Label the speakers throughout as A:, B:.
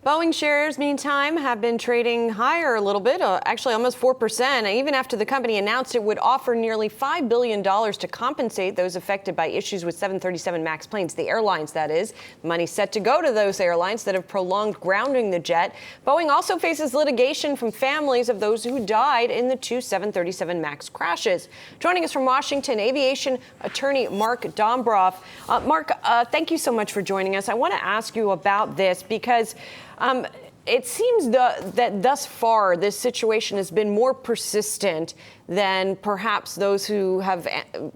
A: Boeing shares, meantime, have been trading higher a little bit, actually almost 4%, even after the company announced it would offer nearly $5 billion to compensate those affected by issues with 737 MAX planes, the airlines, that is. Money set to go to those airlines that have prolonged grounding the jet. Boeing also faces litigation from families of those who died in the two 737 MAX crashes. Joining us from Washington, aviation attorney Mark Dombroff. Mark, thank you so much for joining us. I want to ask you about this because it seems that thus far this situation has been more persistent than perhaps those who have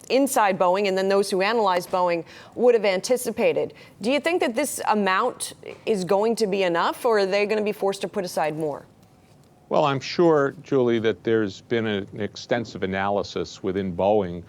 A: inside Boeing and then those who analyze Boeing would have anticipated. Do you think that this amount is going to be enough, or are they going to be forced to put aside more?
B: Well, I'm sure, Julie, that there's been an extensive analysis within Boeing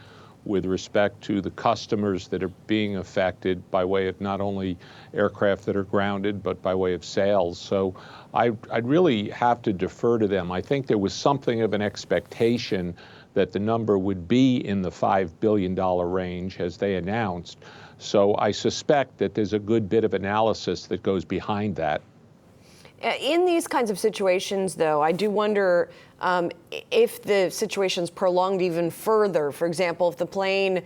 B: with respect to the customers that are being affected by way of not only aircraft that are grounded, but by way of sales. So I'd really have to defer to them. I think there was something of an expectation that the number would be in the $5 billion range as they announced. So I suspect that there's a good bit of analysis that goes behind that.
A: In these kinds of situations, though, I do wonder if the situation's prolonged even further. For example, if the plane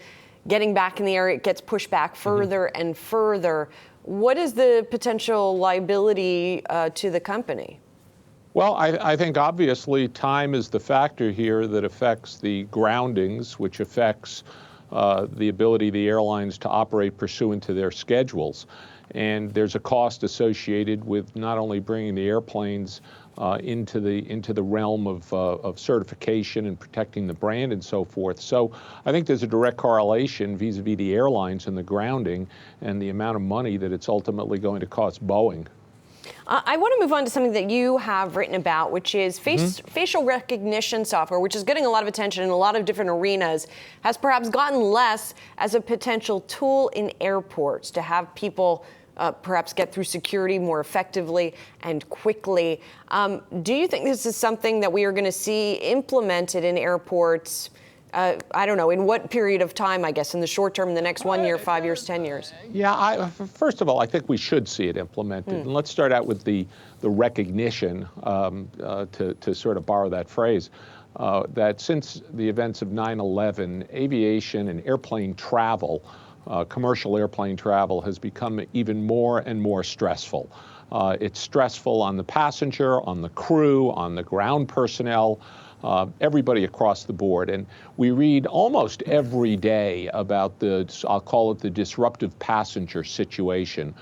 A: getting back in the air, it gets pushed back further and further, what is the potential liability to the company?
B: Well, I think obviously time is the factor here that affects the groundings, which affects the ability of the airlines to operate pursuant to their schedules. And there's a cost associated with not only bringing the airplanes into the realm of certification and protecting the brand and so forth. So I think there's a direct correlation vis-a-vis the airlines and the grounding and the amount of money that it's ultimately going to cost Boeing.
A: I want to move on to something that you have written about, which is facial recognition software, which is getting a lot of attention in a lot of different arenas, has perhaps gotten less as a potential tool in airports to have people perhaps get through security more effectively and quickly. Do you think this is something that we are going to see implemented in airports? I don't know, in what period of time, I guess, in the short term, in the next 1 year, 5 years, 10 years?
B: Yeah, first of all, I think we should see it implemented. And let's start out with the recognition, to sort of borrow that phrase, that since the events of 9/11, aviation and airplane travel, commercial airplane travel, has become even more and more stressful. It's stressful on the passenger, on the crew, on the ground personnel, everybody across the board. And we read almost every day about I'll call it the disruptive passenger situation.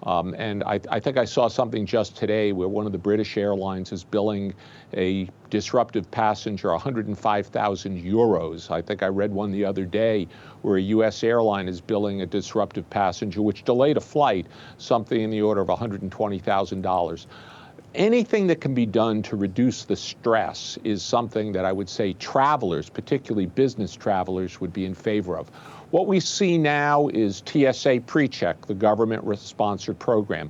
B: And I think I saw something just today where one of the British airlines is billing a disruptive passenger 105,000 euros. I think I read one the other day where a U.S. airline is billing a disruptive passenger, which delayed a flight, something in the order of $120,000. Anything that can be done to reduce the stress is something that I would say travelers, particularly business travelers, would be in favor of. What we see now is TSA PreCheck, the government-sponsored program.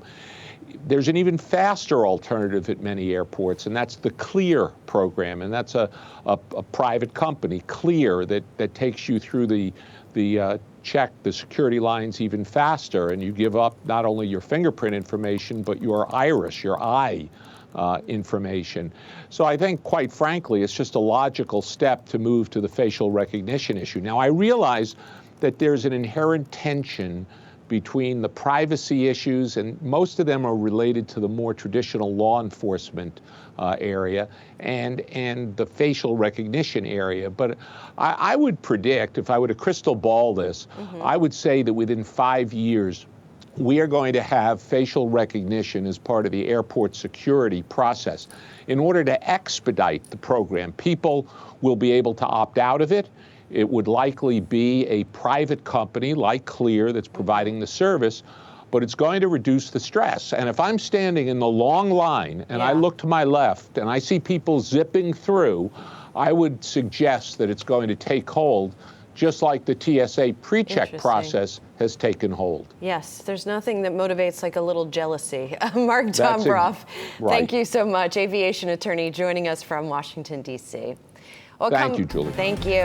B: There's an even faster alternative at many airports, and that's the CLEAR program, and that's a private company, CLEAR, that takes you through the check, the security lines even faster, and you give up not only your fingerprint information, but your iris, your eye information. So I think, quite frankly, it's just a logical step to move to the facial recognition issue. Now, I realize that there's an inherent tension between the privacy issues, and most of them are related to the more traditional law enforcement area and the facial recognition area. But I would predict, if I were to crystal ball this, I would say that within 5 years, we are going to have facial recognition as part of the airport security process. In order to expedite the program, people will be able to opt out of it. It would likely be a private company like CLEAR that's providing the service, but it's going to reduce the stress. And if I'm standing in the long line and I look to my left and I see people zipping through, I would suggest that it's going to take hold, just like the TSA PreCheck process has taken hold.
A: Yes, there's nothing that motivates like a little jealousy. Mark Dombroff, thank you so much. Aviation attorney joining us from Washington, D.C.
B: Thank you, Julie.
A: Thank you.